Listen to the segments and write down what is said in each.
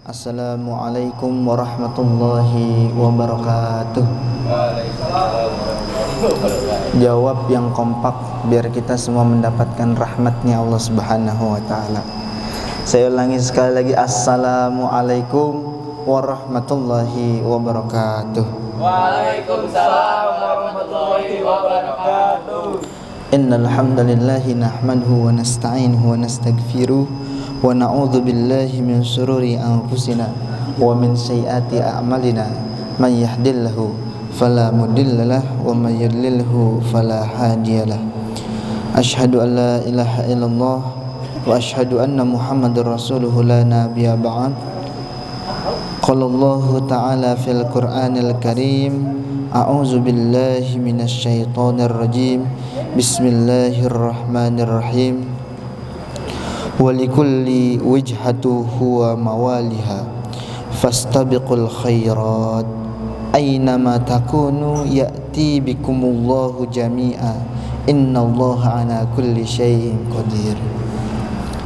Assalamualaikum warahmatullahi wabarakatuh. Jawab yang kompak biar kita semua mendapatkan rahmatnya Allah Subhanahu wa ta'ala. Saya ulangi sekali lagi. Assalamualaikum warahmatullahi wabarakatuh. Waalaikumsalam warahmatullahi wabarakatuh. Innal hamdalillahi nahmaduhu wa nasta'inuhu wa nastaghfiruh wa na'udzu billahi min shururi anfusina wa min sayyiati a'malina may yahdihillahu fala mudhillalah wa may yudlilhu fala hadiyalah. Asyhadu an la ilaha illallah wa asyhadu anna Muhammadar rasuluhu la nabiyya ba'd. Qala Allah ta'ala fil Qur'anil Karim, a'udzu billahi minasy syaithanir rajim. Bismillahirrahmanirrahim. Walikulli wijhatu huwa mawaliha fastabiqul khairat aynama takunu ya'ti bikumullahu jami'a innallaha ala kulli syai'in qadir.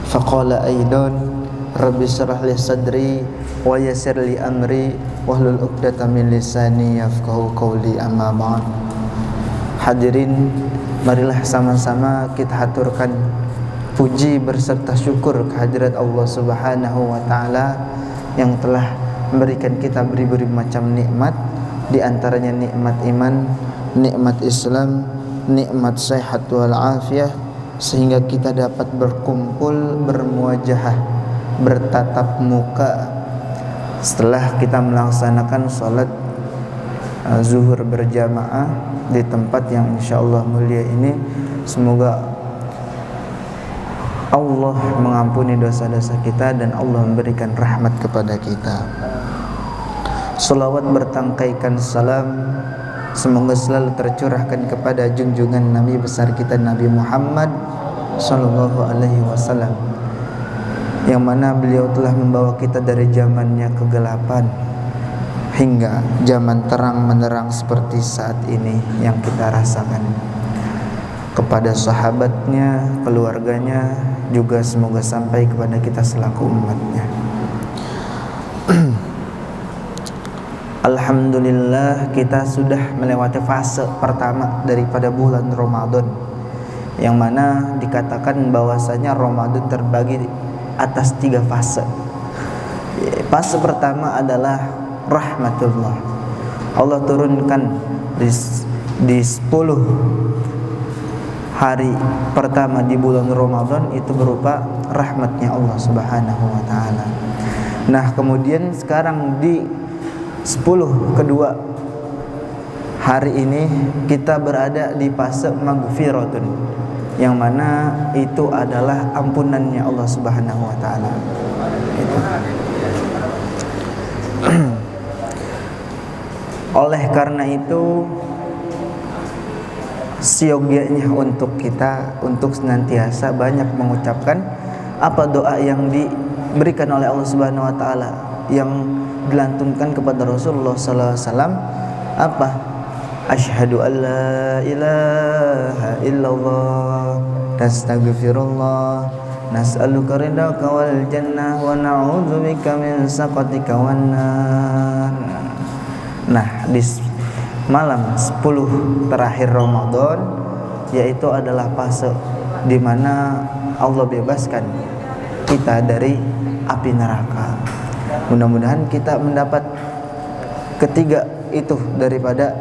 Faqala aidan rabbi shrah li sadri wa yassir li amri wahlul 'uqdatam min lisani yafqahu qawli, amma ba'd. Hadirin, marilah sama-sama kita haturkan puji berserta syukur kehadirat Allah Subhanahu wa ta'ala yang telah memberikan kita beri-beri macam nikmat, di antaranya nikmat iman, nikmat Islam, nikmat sehat wal afiyah, sehingga kita dapat berkumpul, bermuajahah, bertatap muka setelah kita melaksanakan salat zuhur berjamaah di tempat yang insyaallah mulia ini. Semoga Allah mengampuni dosa-dosa kita dan Allah memberikan rahmat kepada kita. Salawat bertangkaikan salam semoga selalu tercurahkan kepada junjungan Nabi besar kita Nabi Muhammad sallallahu alaihi wasallam, yang mana beliau telah membawa kita dari zamannya kegelapan hingga zaman terang menerang seperti saat ini yang kita rasakan. Kepada sahabatnya, keluarganya, juga semoga sampai kepada kita selaku umatnya. Alhamdulillah, kita sudah melewati fase pertama daripada bulan Ramadan, yang mana dikatakan bahwasanya Ramadan terbagi atas 3 fase. Fase pertama adalah rahmatullah. Allah turunkan di 10 hari pertama di bulan Ramadan itu berupa rahmatnya Allah Subhanahu wa ta'ala. Nah, kemudian sekarang di 10 kedua hari ini kita berada di fase maghfiratun, yang mana itu adalah ampunannya Allah Subhanahu wa ta'ala. Oleh karena itu, siogianya untuk kita untuk senantiasa banyak mengucapkan apa doa yang diberikan oleh Allah Subhanahu wa taala, yang dilantunkan kepada Rasulullah sallallahu alaihi wasallam. Apa? Asyhadu an la ilaha illallah nastaghfirullah nas'aluka ridhaka wal jannah wa na'udzubika min saqatika wan nar. Nah, di malam 10 terakhir Ramadan, yaitu adalah fase di mana Allah bebaskan kita dari api neraka. Mudah-mudahan kita mendapat ketiga itu, daripada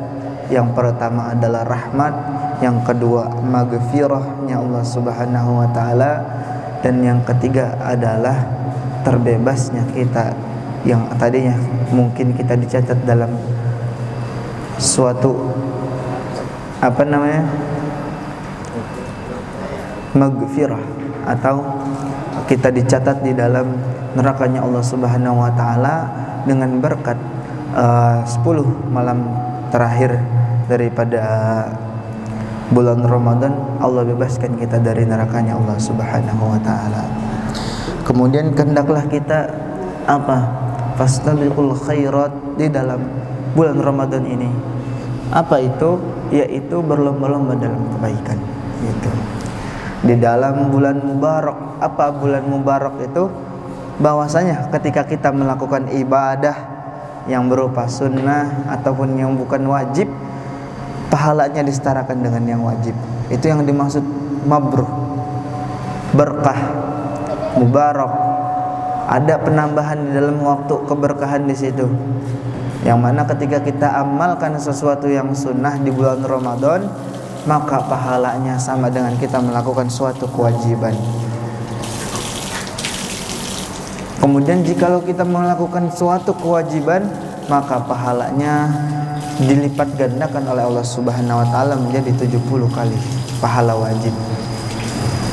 yang pertama adalah rahmat, yang kedua maghfirahnya Allah Subhanahu wa ta'ala, dan yang ketiga adalah terbebasnya kita yang tadinya mungkin kita dicatat dalam suatu maghfirah, atau kita dicatat di dalam nerakanya Allah Subhanahu wa ta'ala dengan berkat 10 malam terakhir daripada bulan Ramadan. Allah bebaskan kita dari nerakanya Allah Subhanahu wa ta'ala. Kemudian hendaklah kita fastabiqul khairat di dalam bulan Ramadan ini. Apa itu? Yaitu berlomba-lomba dalam kebaikan. Gitu. Di dalam bulan Mubarak. Apa bulan Mubarak itu? bahwasanya ketika kita melakukan ibadah yang berupa sunnah ataupun yang bukan wajib, pahalanya disetarakan dengan yang wajib. Itu yang dimaksud mabrur, berkah, mubarak. Ada penambahan di dalam waktu, keberkahan di situ. Yang mana ketika kita amalkan sesuatu yang sunnah di bulan Ramadan, maka pahalanya sama dengan kita melakukan suatu kewajiban. Kemudian jikalau kita melakukan suatu kewajiban, maka pahalanya dilipat gandakan oleh Allah Subhanahu wa taala menjadi 70 kali pahala wajib.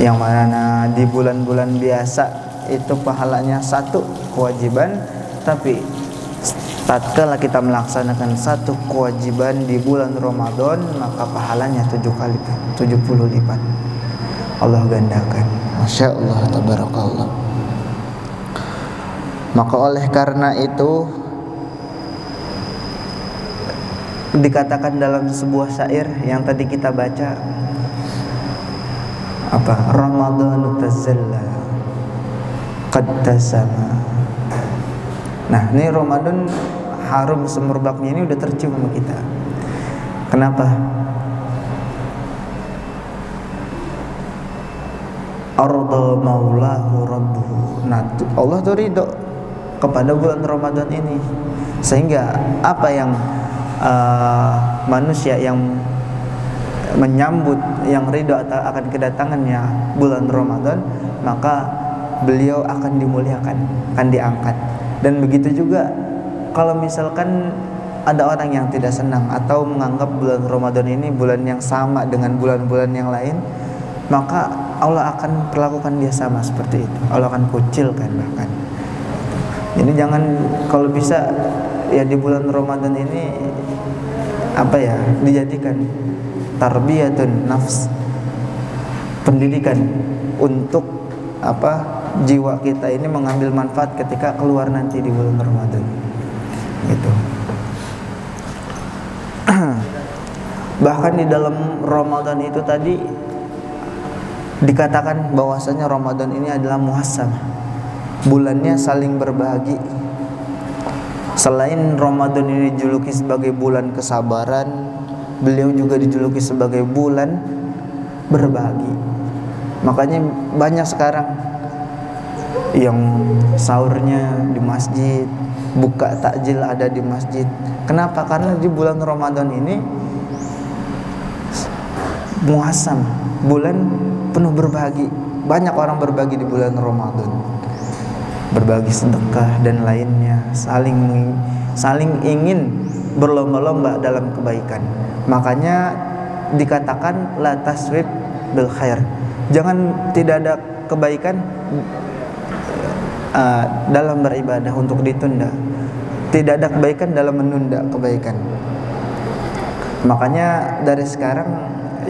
Yang mana di bulan-bulan biasa itu pahalanya satu kewajiban, tapi tatkala kita melaksanakan satu kewajiban di bulan Ramadan, maka pahalanya 70 lipat. Allah gandakan. Masya Allah, tabarakallah. Maka oleh karena itu dikatakan dalam sebuah syair yang tadi kita baca, apa? Ramadhanu tazalla qad tasama. Nah, ini Ramadan harum semerbaknya ini udah tercium sama kita. Kenapa? Arda maulahu rabbuhu. Nah, Allah tuh ridho kepada bulan Ramadan ini, sehingga apa yang manusia yang menyambut, yang ridho akan kedatangannya bulan Ramadan, maka beliau akan dimuliakan, akan diangkat. Dan begitu juga kalau misalkan ada orang yang tidak senang atau menganggap bulan Ramadan ini bulan yang sama dengan bulan-bulan yang lain, maka Allah akan perlakukan dia sama seperti itu. Allah akan kucilkan bahkan. Jadi jangan, kalau bisa ya di bulan Ramadan ini apa ya, dijadikan tarbiyatun nafs, pendidikan untuk apa, jiwa kita ini mengambil manfaat ketika keluar nanti di bulan Ramadan gitu. Bahkan di dalam Ramadan itu tadi dikatakan bahwasanya Ramadan ini adalah muhassamah, bulannya saling berbagi. Selain Ramadan ini dijuluki sebagai bulan kesabaran, beliau juga dijuluki sebagai bulan berbagi. Makanya banyak sekarang yang sahurnya di masjid, buka takjil ada di masjid. Kenapa? Karena di bulan Ramadan ini muhassam, bulan penuh berbagi. Banyak orang berbagi di bulan Ramadan, berbagi sedekah dan lainnya, saling ingin berlomba-lomba dalam kebaikan. Makanya dikatakan la taswib bil khair. Jangan tidak ada kebaikan dalam beribadah untuk ditunda. Tidak ada kebaikan dalam menunda kebaikan. Makanya dari sekarang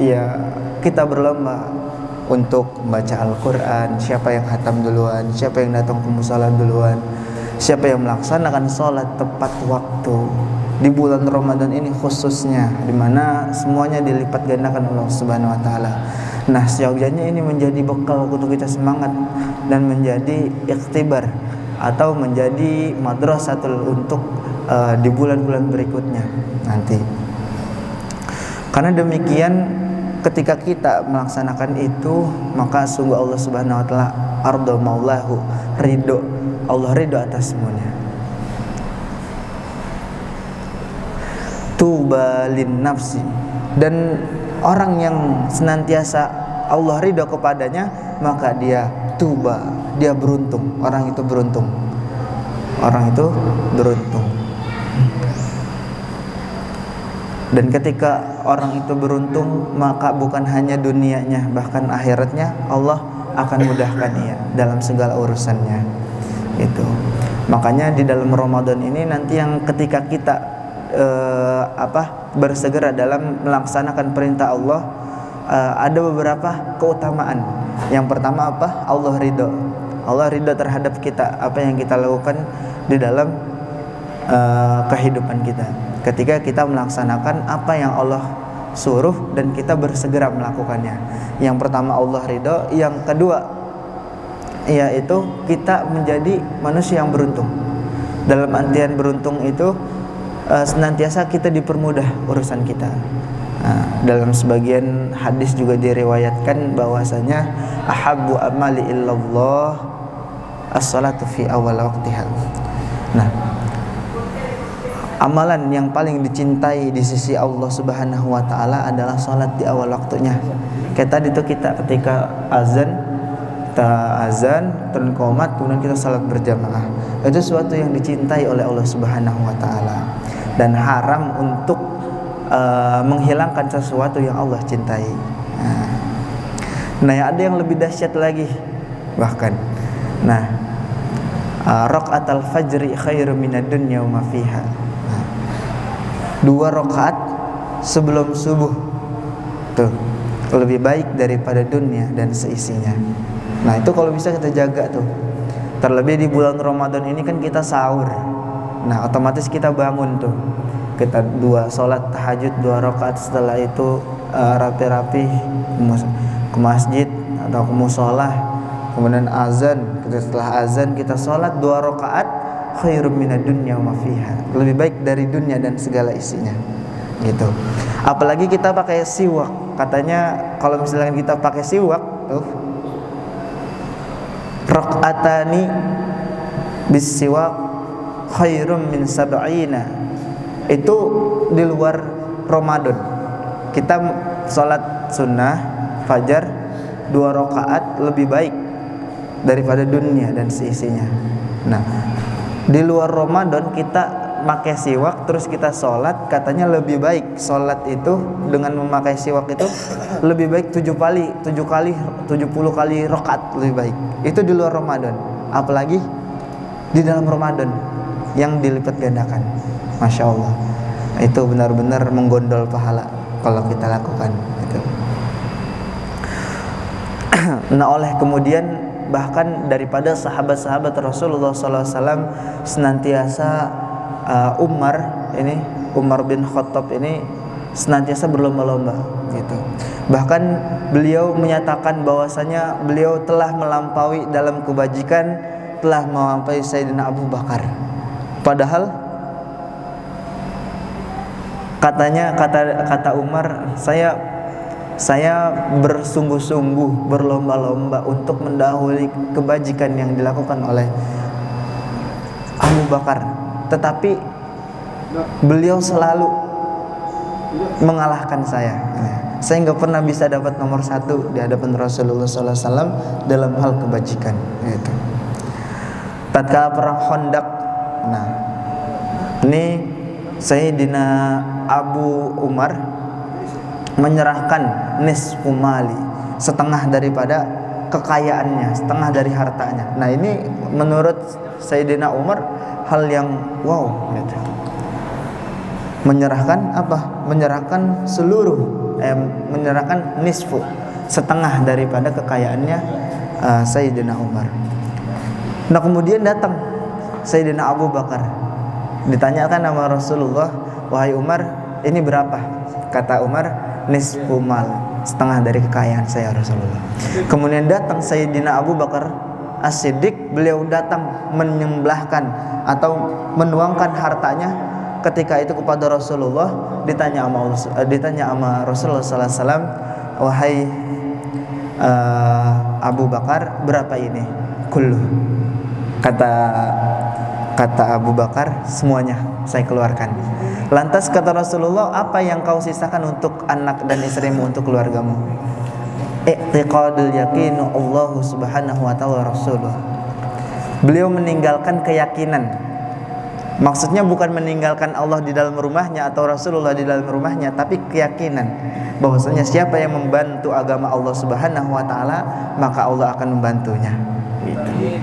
ya kita berlomba untuk membaca Al-Quran. Siapa yang khatam duluan, siapa yang datang ke musala duluan, siapa yang melaksanakan sholat tepat waktu di bulan Ramadan ini khususnya, dimana semuanya dilipat gandakan Allah Subhanahu wa taala. Nah, seyogianya ini menjadi bekal untuk kita semangat dan menjadi ikhtibar atau menjadi madrasatul untuk di bulan-bulan berikutnya nanti. Karena demikian, ketika kita melaksanakan itu, maka sungguh Allah Subhanahu wa taala arda maulahu, ridho, Allah ridho atas semuanya. Tuba lin nafsi, dan orang yang senantiasa Allah ridho kepadanya, maka dia tuba, dia beruntung. Orang itu beruntung. Orang itu beruntung. Dan ketika orang itu beruntung, maka bukan hanya dunianya, bahkan akhiratnya Allah akan mudahkan ia dalam segala urusannya. Itu. Makanya di dalam Ramadan ini nanti yang ketika kita bersegera dalam melaksanakan perintah Allah, ada beberapa keutamaan. Yang pertama apa? Allah ridho. Allah ridho terhadap kita, apa yang kita lakukan di dalam kehidupan kita. Ketika kita melaksanakan apa yang Allah suruh dan kita bersegera melakukannya. Yang pertama Allah ridho, yang kedua yaitu kita menjadi manusia yang beruntung. Dalam artian beruntung itu senantiasa kita dipermudah urusan kita. Dalam sebagian hadis juga diriwayatkan bahwasanya ahabbu amali illallah as-salatu fi awal waqtiha. Nah, amalan yang paling dicintai di sisi Allah Subhanahu wa taala adalah salat di awal waktunya. Kayak tadi tuh kita ketika azan turun qomat, kemudian kita salat berjamaah. Itu sesuatu yang dicintai oleh Allah Subhanahu wa taala dan haram untuk menghilangkan sesuatu yang Allah cintai. Nah, ada yang lebih dahsyat lagi bahkan. Nah, raqatul fajri khairum minad dunya wa ma fiha. 2 rakaat sebelum subuh tuh lebih baik daripada dunia dan seisinya. Nah, itu kalau bisa kita jaga tuh. Terlebih di bulan Ramadan ini kan kita sahur. Nah, otomatis kita bangun tuh. Kita sholat tahajud 2 rakaat, setelah itu rapi-rapi ke masjid atau ke musola, kemudian azan. Setelah azan kita sholat 2 rakaat, khairum minad dunya wa ma fiha, lebih baik dari dunia dan segala isinya, gitu. Apalagi kita pakai siwak, katanya kalau misalnya kita pakai siwak tuh, rakaatani bis siwak khairum min sab'ina. Itu di luar Ramadan. Kita sholat sunnah fajar 2 rakaat lebih baik daripada dunia dan seisinya. Nah, di luar Ramadan kita pakai siwak terus kita sholat, katanya lebih baik sholat itu dengan memakai siwak itu lebih baik 70 kali rakaat lebih baik. Itu di luar Ramadan. Apalagi di dalam Ramadan yang dilipat gandakan. Masya Allah, itu benar-benar menggondol pahala kalau kita lakukan itu. Nah, oleh kemudian bahkan daripada sahabat-sahabat Rasulullah SAW senantiasa Umar bin Khattab ini senantiasa berlomba-lomba gitu. Bahkan beliau menyatakan bahwasanya beliau telah melampaui dalam kebajikan, telah melampaui Sayyidina Abu Bakar. Padahal kata Umar, saya bersungguh-sungguh berlomba-lomba untuk mendahului kebajikan yang dilakukan oleh Abu Bakar, tetapi beliau selalu mengalahkan saya. Saya nggak pernah bisa dapat nomor 1 di hadapan Rasulullah SAW dalam hal kebajikan. Gitu. Tatkala perang Khandaq, nah ini Sayyidina Abu Umar menyerahkan nisfu mali, setengah daripada kekayaannya, setengah dari hartanya. Nah, ini menurut Sayyidina Umar hal yang wow gitu. Menyerahkan apa? Menyerahkan menyerahkan nisfu, setengah daripada kekayaannya Sayyidina Umar. Nah, kemudian datang Sayyidina Abu Bakar. Ditanyakan sama Rasulullah, "Wahai Umar, ini berapa?" Kata Umar, "Nisfu mal, setengah dari kekayaan saya Rasulullah." Kemudian datang Sayyidina Abu Bakar As-Siddiq, beliau datang menyembelahkan atau menuangkan hartanya ketika itu kepada Rasulullah. Ditanya sama Rasulullah sallallahu alaihi wasallam, "Wahai Abu Bakar, berapa ini?" "Kullu." Kata Abu Bakar, "Semuanya saya keluarkan." Lantas kata Rasulullah, "Apa yang kau sisakan untuk anak dan istrimu, untuk keluargamu?" "I'tiqadul yaqinu Allah Subhanahu wa ta'ala Rasulullah." Beliau meninggalkan keyakinan. Maksudnya bukan meninggalkan Allah di dalam rumahnya atau Rasulullah di dalam rumahnya, tapi keyakinan bahwasanya siapa yang membantu agama Allah Subhanahu wa ta'ala, maka Allah akan membantunya. Gitu.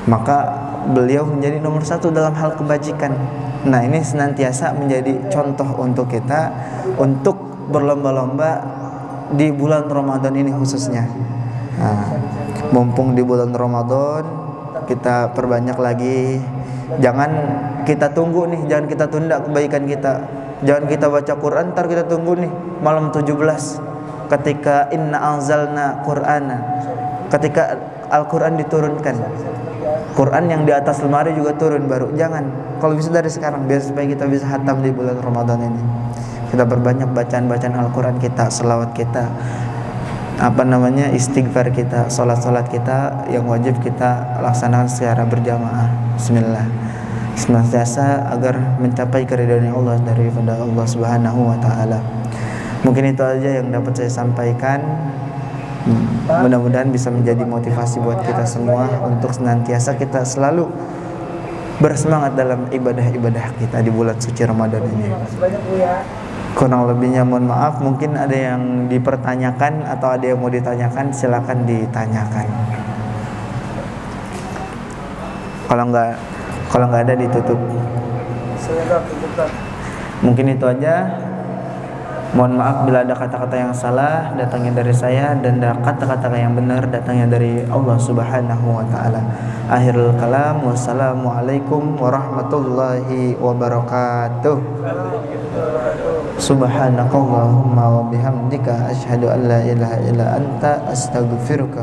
Maka beliau menjadi nomor 1 dalam hal kebajikan. Nah, ini senantiasa menjadi contoh untuk kita untuk berlomba-lomba di bulan Ramadan ini khususnya. Nah, mumpung di bulan Ramadan kita perbanyak lagi. Jangan kita tunggu nih, jangan kita tunda kebaikan kita. Jangan kita baca Quran, ntar kita tunggu nih malam 17 ketika inna anzalna Qur'ana ketika Al-Quran diturunkan, Quran yang di atas lemari juga turun baru. Jangan, kalau bisa dari sekarang, biar supaya kita bisa hatam di bulan Ramadan ini. Kita perbanyak bacaan-bacaan Al-Quran kita, selawat kita, istighfar kita, salat-salat kita yang wajib kita laksanakan secara berjamaah. Bismillah. Senantiasa agar mencapai keridhaan Allah daripada Allah Subhanahu wa taala. Mungkin itu aja yang dapat saya sampaikan. Mudah-mudahan bisa menjadi motivasi buat kita semua untuk senantiasa kita selalu bersemangat dalam ibadah-ibadah kita di bulan suci Ramadan ini. Kurang lebihnya mohon maaf. Mungkin ada yang dipertanyakan atau ada yang mau ditanyakan, silakan ditanyakan. Kalau nggak ada ditutup. Mungkin itu aja. Mohon maaf bila ada kata-kata yang salah datangnya dari saya, dan kata-kata yang benar datangnya dari Allah Subhanahu wa taala. Akhirul kalam, wassalamualaikum warahmatullahi wabarakatuh. Subhanakallahumma wa bihamdika asyhadu an la ilaha illa anta astaghfiruka